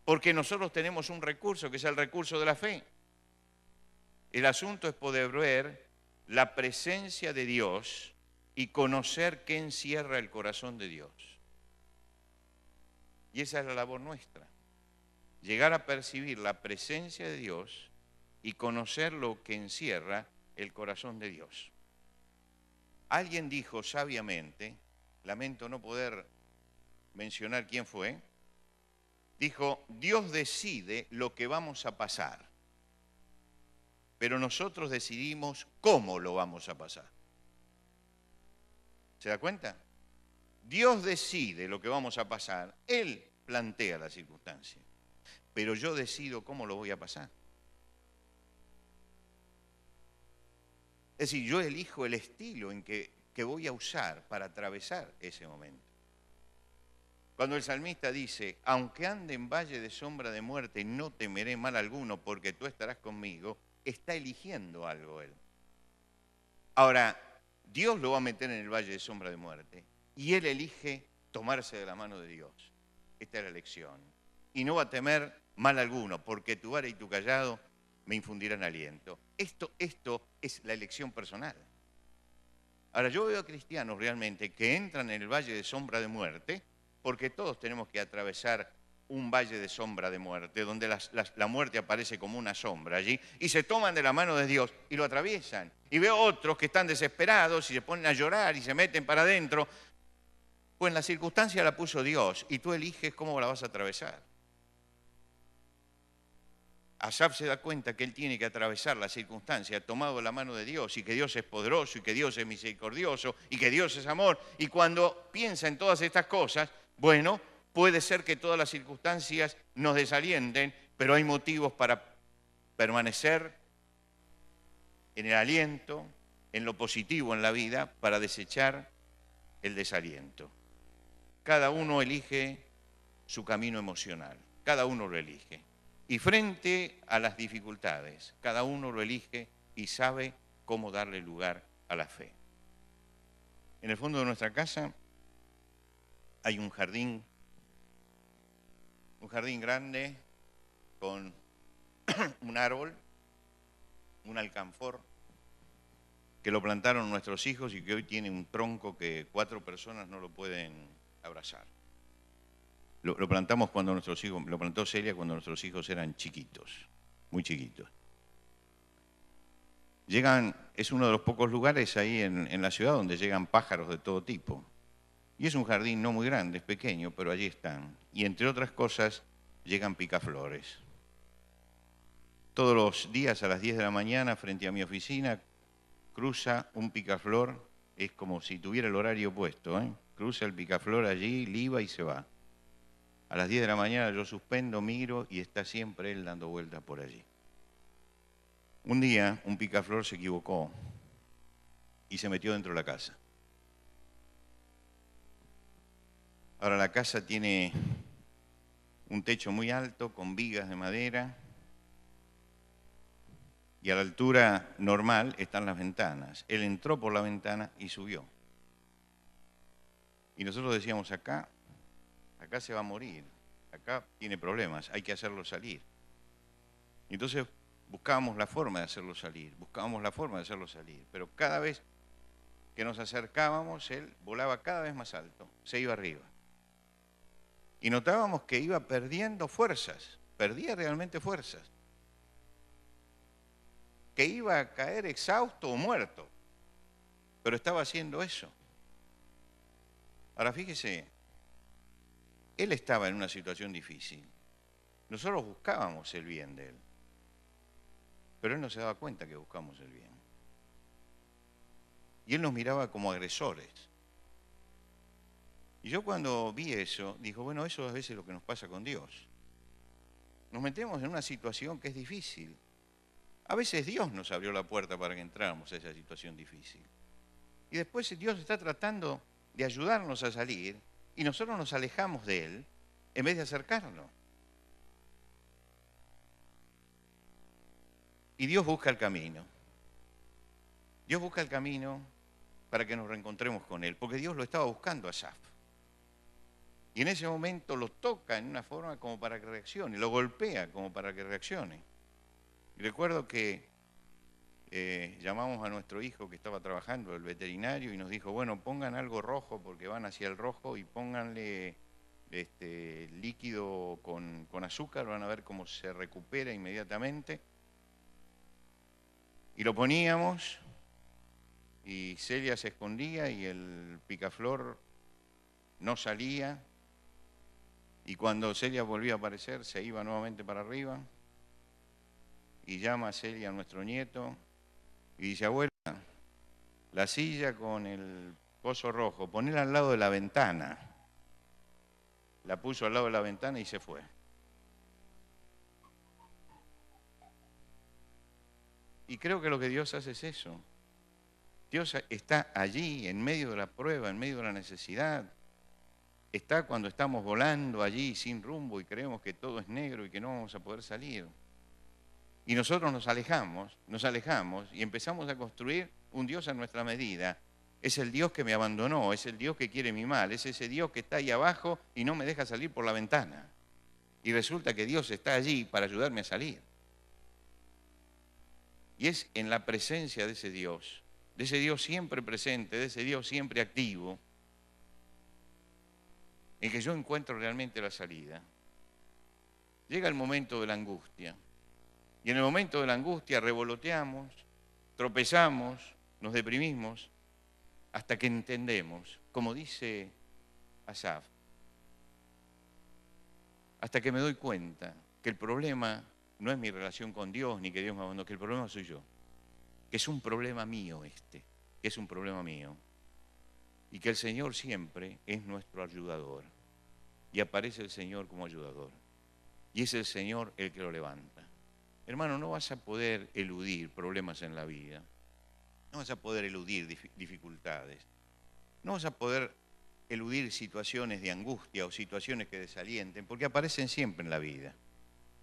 porque nosotros tenemos un recurso que es el recurso de la fe. El asunto es poder ver la presencia de Dios y conocer qué encierra el corazón de Dios. Y esa es la labor nuestra, llegar a percibir la presencia de Dios y conocer lo que encierra el corazón de Dios. Alguien dijo sabiamente, lamento no poder mencionar quién fue, dijo, Dios decide lo que vamos a pasar, pero nosotros decidimos cómo lo vamos a pasar. ¿Se da cuenta? Dios decide lo que vamos a pasar, Él plantea la circunstancia, pero yo decido cómo lo voy a pasar. Es decir, yo elijo el estilo en que voy a usar para atravesar ese momento. Cuando el salmista dice, aunque ande en valle de sombra de muerte, no temeré mal alguno porque tú estarás conmigo, está eligiendo algo él. Ahora, Dios lo va a meter en el valle de sombra de muerte y él elige tomarse de la mano de Dios. Esta es la elección. Y no va a temer mal alguno porque tu vara y tu cayado me infundirán aliento. Esto es la elección personal. Ahora, yo veo a cristianos realmente que entran en el valle de sombra de muerte porque todos tenemos que atravesar un valle de sombra de muerte, donde la muerte aparece como una sombra allí, y se toman de la mano de Dios y lo atraviesan. Y veo otros que están desesperados y se ponen a llorar y se meten para adentro. Pues la circunstancia la puso Dios y tú eliges cómo la vas a atravesar. Asaf se da cuenta que él tiene que atravesar la circunstancia tomado de la mano de Dios y que Dios es poderoso y que Dios es misericordioso y que Dios es amor. Y cuando piensa en todas estas cosas, bueno, puede ser que todas las circunstancias nos desalienten, pero hay motivos para permanecer en el aliento, en lo positivo en la vida, para desechar el desaliento. Cada uno elige su camino emocional, cada uno lo elige. Y frente a las dificultades, cada uno lo elige y sabe cómo darle lugar a la fe. En el fondo de nuestra casa hay un jardín grande con un árbol, un alcanfor, que lo plantaron nuestros hijos y que hoy tiene un tronco que 4 personas no lo pueden abrazar. Lo plantamos cuando nuestros hijos, lo plantó Celia cuando nuestros hijos eran chiquitos, muy chiquitos. Es uno de los pocos lugares ahí en la ciudad donde llegan pájaros de todo tipo. Y es un jardín no muy grande, es pequeño, pero allí están. Y entre otras cosas, llegan picaflores. Todos los días a las 10 de la mañana, frente a mi oficina, cruza un picaflor, es como si tuviera el horario puesto, ¿eh? Cruza el picaflor allí, liba y se va. A las 10 de la mañana yo suspendo, miro y está siempre él dando vueltas por allí. Un día un picaflor se equivocó y se metió dentro de la casa. Ahora la casa tiene un techo muy alto con vigas de madera y a la altura normal están las ventanas. Él entró por la ventana y subió. Y nosotros decíamos, acá se va a morir, acá tiene problemas, hay que hacerlo salir. Y entonces buscábamos la forma de hacerlo salir, pero cada vez que nos acercábamos, él volaba cada vez más alto, se iba arriba. Y notábamos que iba perdiendo fuerzas, perdía realmente fuerzas, que iba a caer exhausto o muerto, pero estaba haciendo eso. Ahora fíjese, él estaba en una situación difícil. Nosotros buscábamos el bien de él, pero él no se daba cuenta que buscábamos el bien. Y él nos miraba como agresores. Y yo cuando vi eso, digo, bueno, eso a veces es lo que nos pasa con Dios. Nos metemos en una situación que es difícil. A veces Dios nos abrió la puerta para que entráramos a esa situación difícil. Y después Dios está tratando de ayudarnos a salir y nosotros nos alejamos de Él en vez de acercarnos. Y Dios busca el camino. Dios busca el camino para que nos reencontremos con Él, porque Dios lo estaba buscando a Asaf. Y en ese momento lo toca en una forma como para que reaccione, lo golpea como para que reaccione. Y recuerdo que llamamos a nuestro hijo que estaba trabajando, el veterinario, y nos dijo, bueno, pongan algo rojo porque van hacia el rojo y pónganle líquido con azúcar, van a ver cómo se recupera inmediatamente. Y lo poníamos y Celia se escondía y el picaflor no salía. Y cuando Celia volvía a aparecer, se iba nuevamente para arriba. Y llama a Celia, a nuestro nieto, y dice, abuela, la silla con el coso rojo, ponela al lado de la ventana. La puso al lado de la ventana y se fue. Y creo que lo que Dios hace es eso. Dios está allí, en medio de la prueba, en medio de la necesidad. Está cuando estamos volando allí sin rumbo y creemos que todo es negro y que no vamos a poder salir. Y nosotros nos alejamos y empezamos a construir un Dios a nuestra medida. Es el Dios que me abandonó, es el Dios que quiere mi mal, es ese Dios que está ahí abajo y no me deja salir por la ventana. Y resulta que Dios está allí para ayudarme a salir. Y es en la presencia de ese Dios siempre presente, de ese Dios siempre activo, en que yo encuentro realmente la salida. Llega el momento de la angustia. Y en el momento de la angustia revoloteamos, tropezamos, nos deprimimos, hasta que entendemos, como dice Asaf, hasta que me doy cuenta que el problema no es mi relación con Dios, ni que Dios me abandonó, que el problema soy yo, que es un problema mío que es un problema mío, y que el Señor siempre es nuestro ayudador, y aparece el Señor como ayudador, y es el Señor el que lo levanta. Hermano, no vas a poder eludir problemas en la vida, no vas a poder eludir dificultades, no vas a poder eludir situaciones de angustia o situaciones que desalienten, porque aparecen siempre en la vida.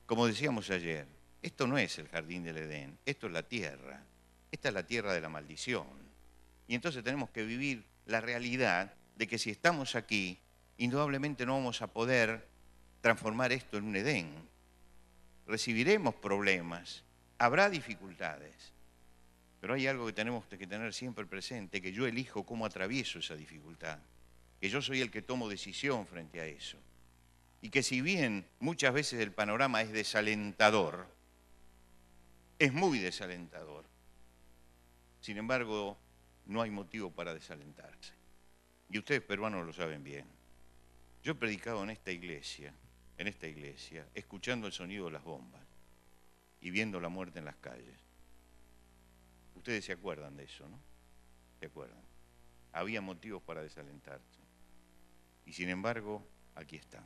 Como decíamos ayer, esto no es el jardín del Edén, esto es la tierra, esta es la tierra de la maldición. Y entonces tenemos que vivir la realidad de que si estamos aquí, indudablemente no vamos a poder transformar esto en un Edén. Recibiremos problemas, habrá dificultades, pero hay algo que tenemos que tener siempre presente, que yo elijo cómo atravieso esa dificultad, que yo soy el que tomo decisión frente a eso, y que si bien muchas veces el panorama es desalentador, es muy desalentador, sin embargo, no hay motivo para desalentarse. Y ustedes peruanos lo saben bien. Yo he predicado en esta iglesia, escuchando el sonido de las bombas y viendo la muerte en las calles. Ustedes se acuerdan de eso, ¿no? ¿Se acuerdan? Había motivos para desalentarse. Y sin embargo, aquí están.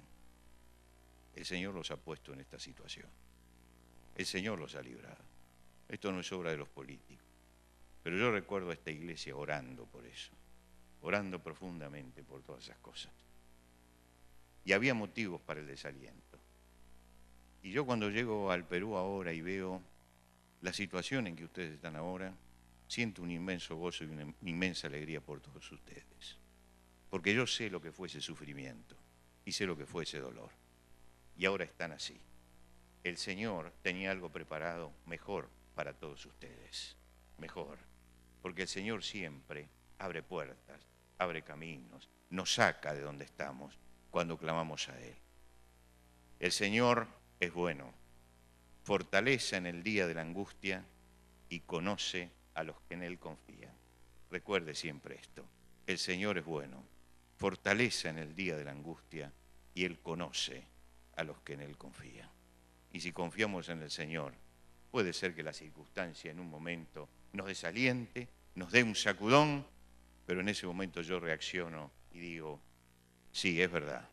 El Señor los ha puesto en esta situación. El Señor los ha librado. Esto no es obra de los políticos. Pero yo recuerdo a esta iglesia orando por eso, orando profundamente por todas esas cosas. Y había motivos para el desaliento. Y yo cuando llego al Perú ahora y veo la situación en que ustedes están ahora, siento un inmenso gozo y una inmensa alegría por todos ustedes. Porque yo sé lo que fue ese sufrimiento y sé lo que fue ese dolor. Y ahora están así. El Señor tenía algo preparado mejor para todos ustedes. Mejor. Porque el Señor siempre abre puertas, abre caminos, nos saca de donde estamos cuando clamamos a Él. El Señor es bueno, fortaleza en el día de la angustia y conoce a los que en Él confían. Recuerde siempre esto, el Señor es bueno, fortaleza en el día de la angustia y Él conoce a los que en Él confían. Y si confiamos en el Señor, puede ser que la circunstancia en un momento nos desaliente, nos dé un sacudón, pero en ese momento yo reacciono y digo, sí, es verdad,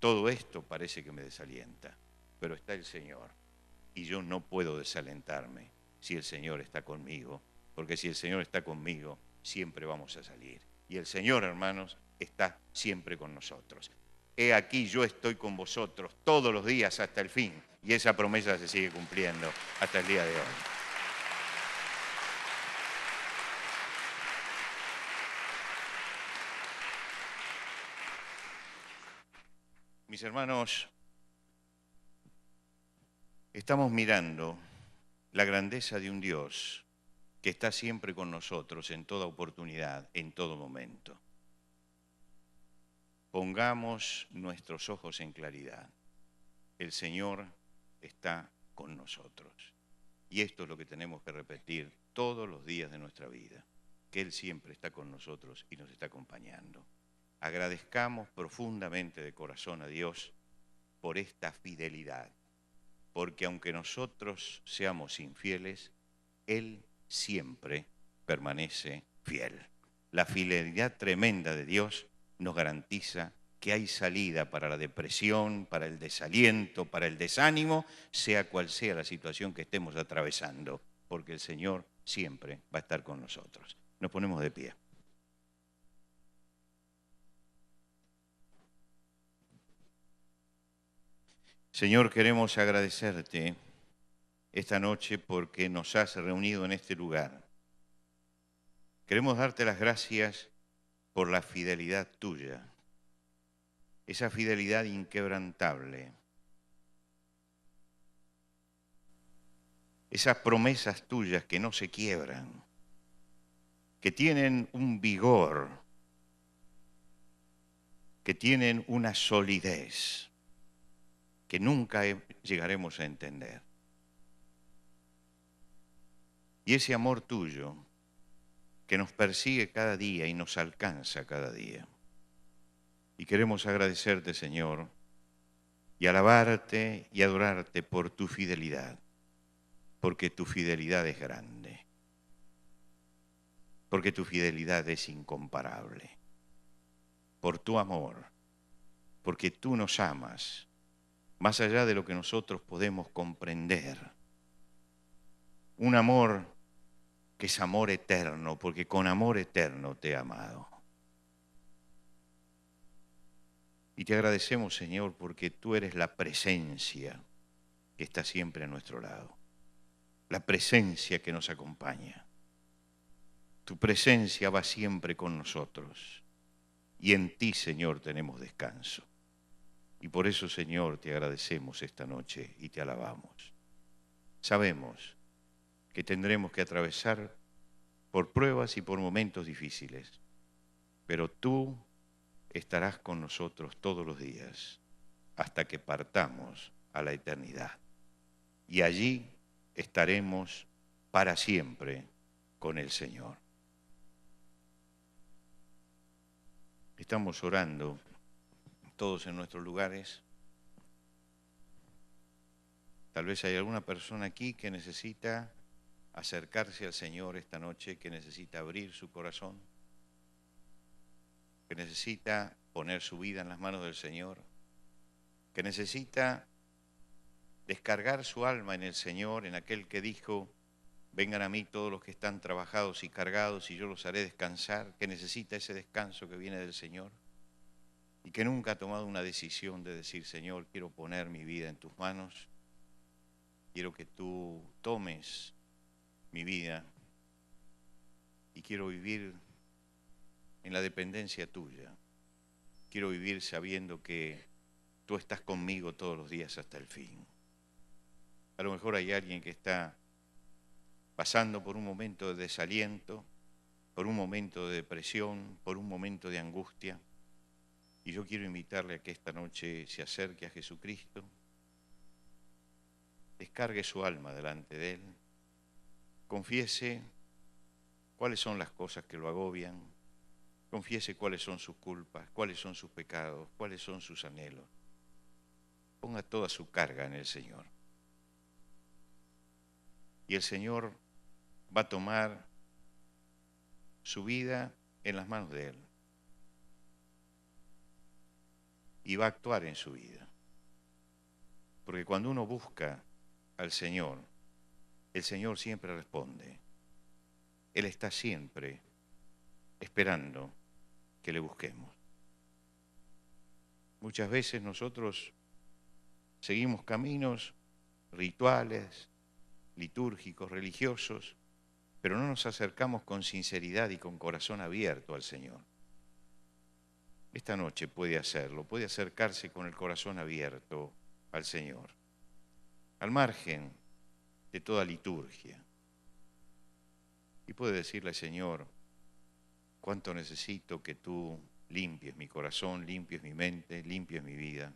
todo esto parece que me desalienta, pero está el Señor y yo no puedo desalentarme si el Señor está conmigo, porque si el Señor está conmigo, siempre vamos a salir. Y el Señor, hermanos, está siempre con nosotros. He aquí, yo estoy con vosotros todos los días hasta el fin, y esa promesa se sigue cumpliendo hasta el día de hoy. Mis hermanos, estamos mirando la grandeza de un Dios que está siempre con nosotros en toda oportunidad, en todo momento. Pongamos nuestros ojos en claridad. El Señor está con nosotros. Y esto es lo que tenemos que repetir todos los días de nuestra vida, que Él siempre está con nosotros y nos está acompañando. Agradezcamos profundamente de corazón a Dios por esta fidelidad, porque aunque nosotros seamos infieles, Él siempre permanece fiel. La fidelidad tremenda de Dios nos garantiza que hay salida para la depresión, para el desaliento, para el desánimo, sea cual sea la situación que estemos atravesando, porque el Señor siempre va a estar con nosotros. Nos ponemos de pie. Señor, queremos agradecerte esta noche porque nos has reunido en este lugar. Queremos darte las gracias por la fidelidad tuya, esa fidelidad inquebrantable, esas promesas tuyas que no se quiebran, que tienen un vigor, que tienen una solidez que nunca llegaremos a entender. Y ese amor tuyo que nos persigue cada día y nos alcanza cada día. Y queremos agradecerte, Señor, y alabarte y adorarte por tu fidelidad, porque tu fidelidad es grande, porque tu fidelidad es incomparable, por tu amor, porque tú nos amas, más allá de lo que nosotros podemos comprender. Un amor que es amor eterno, porque con amor eterno te he amado. Y te agradecemos, Señor, porque tú eres la presencia que está siempre a nuestro lado, la presencia que nos acompaña. Tu presencia va siempre con nosotros y en ti, Señor, tenemos descanso. Y por eso, Señor, te agradecemos esta noche y te alabamos. Sabemos que tendremos que atravesar por pruebas y por momentos difíciles, pero tú estarás con nosotros todos los días hasta que partamos a la eternidad. Y allí estaremos para siempre con el Señor. Estamos orando todos en nuestros lugares. Tal vez hay alguna persona aquí que necesita acercarse al Señor esta noche, que necesita abrir su corazón, que necesita poner su vida en las manos del Señor, que necesita descargar su alma en el Señor, en aquel que dijo: vengan a mí todos los que están trabajados y cargados y yo los haré descansar, que necesita ese descanso que viene del Señor y que nunca ha tomado una decisión de decir: Señor, quiero poner mi vida en tus manos, quiero que tú tomes mi vida y quiero vivir en la dependencia tuya. Quiero vivir sabiendo que tú estás conmigo todos los días hasta el fin. A lo mejor hay alguien que está pasando por un momento de desaliento, por un momento de depresión, por un momento de angustia. Y yo quiero invitarle a que esta noche se acerque a Jesucristo, descargue su alma delante de Él, confiese cuáles son las cosas que lo agobian, confiese cuáles son sus culpas, cuáles son sus pecados, cuáles son sus anhelos. Ponga toda su carga en el Señor. Y el Señor va a tomar su vida en las manos de Él y va a actuar en su vida. Porque cuando uno busca al Señor, el Señor siempre responde. Él está siempre esperando que le busquemos. Muchas veces nosotros seguimos caminos rituales, litúrgicos, religiosos, pero no nos acercamos con sinceridad y con corazón abierto al Señor. Esta noche puede hacerlo, puede acercarse con el corazón abierto al Señor, al margen de toda liturgia. Y puede decirle, Señor, cuánto necesito que tú limpies mi corazón, limpies mi mente, limpies mi vida.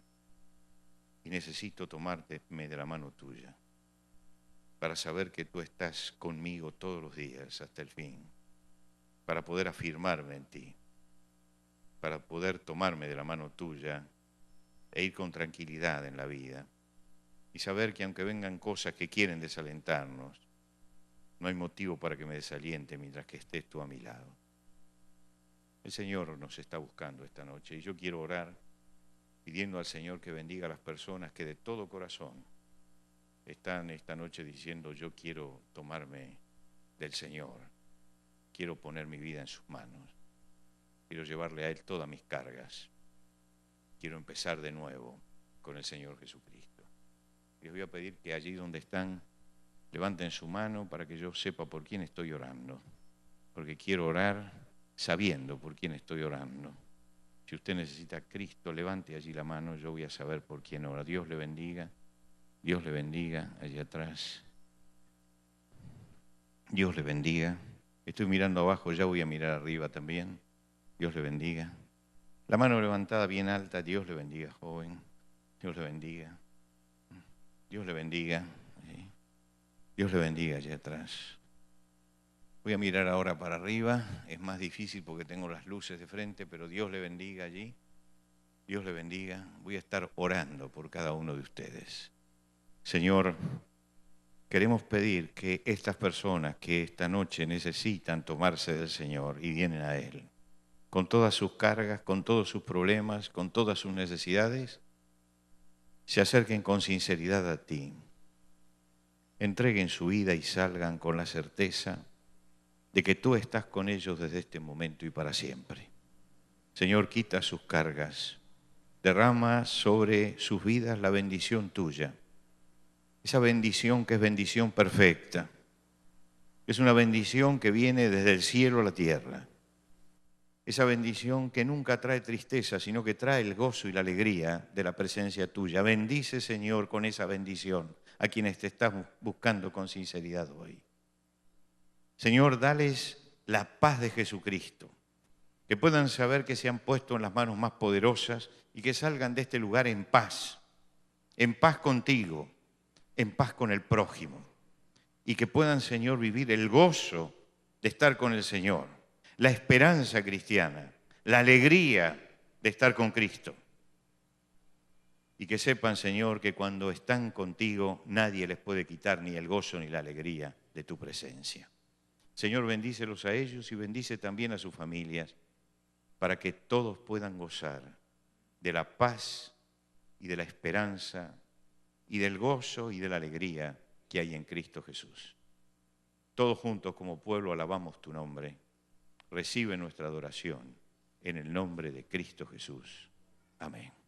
Y necesito tomarte de la mano tuya para saber que tú estás conmigo todos los días hasta el fin, para poder afirmarme en ti, para poder tomarme de la mano tuya e ir con tranquilidad en la vida y saber que aunque vengan cosas que quieren desalentarnos, no hay motivo para que me desaliente mientras que estés tú a mi lado. El Señor nos está buscando esta noche y yo quiero orar pidiendo al Señor que bendiga a las personas que de todo corazón están esta noche diciendo, yo quiero tomarme del Señor, quiero poner mi vida en sus manos, quiero llevarle a Él todas mis cargas, quiero empezar de nuevo con el Señor Jesucristo. Les voy a pedir que allí donde están, levanten su mano para que yo sepa por quién estoy orando, porque quiero orar sabiendo por quién estoy orando. Si usted necesita a Cristo, levante allí la mano, yo voy a saber por quién ora. Dios le bendiga allí atrás. Dios le bendiga. Estoy mirando abajo, ya voy a mirar arriba también. Dios le bendiga. La mano levantada bien alta, Dios le bendiga, joven. Dios le bendiga. Dios le bendiga. Dios le bendiga allá atrás. Voy a mirar ahora para arriba. Es más difícil porque tengo las luces de frente, pero Dios le bendiga allí. Dios le bendiga. Voy a estar orando por cada uno de ustedes. Señor, queremos pedir que estas personas que esta noche necesitan tomarse del Señor y vienen a Él, con todas sus cargas, con todos sus problemas, con todas sus necesidades, se acerquen con sinceridad a ti, entreguen su vida y salgan con la certeza de que tú estás con ellos desde este momento y para siempre. Señor, quita sus cargas, derrama sobre sus vidas la bendición tuya, esa bendición que es bendición perfecta, es una bendición que viene desde el cielo a la tierra, esa bendición que nunca trae tristeza, sino que trae el gozo y la alegría de la presencia tuya. Bendice, Señor, con esa bendición a quienes te estás buscando con sinceridad hoy. Señor, dales la paz de Jesucristo, que puedan saber que se han puesto en las manos más poderosas y que salgan de este lugar en paz contigo, en paz con el prójimo, y que puedan, Señor, vivir el gozo de estar con el Señor, la esperanza cristiana, la alegría de estar con Cristo. Y que sepan, Señor, que cuando están contigo nadie les puede quitar ni el gozo ni la alegría de tu presencia. Señor, bendícelos a ellos y bendice también a sus familias para que todos puedan gozar de la paz y de la esperanza y del gozo y de la alegría que hay en Cristo Jesús. Todos juntos como pueblo alabamos tu nombre. Recibe nuestra adoración en el nombre de Cristo Jesús. Amén.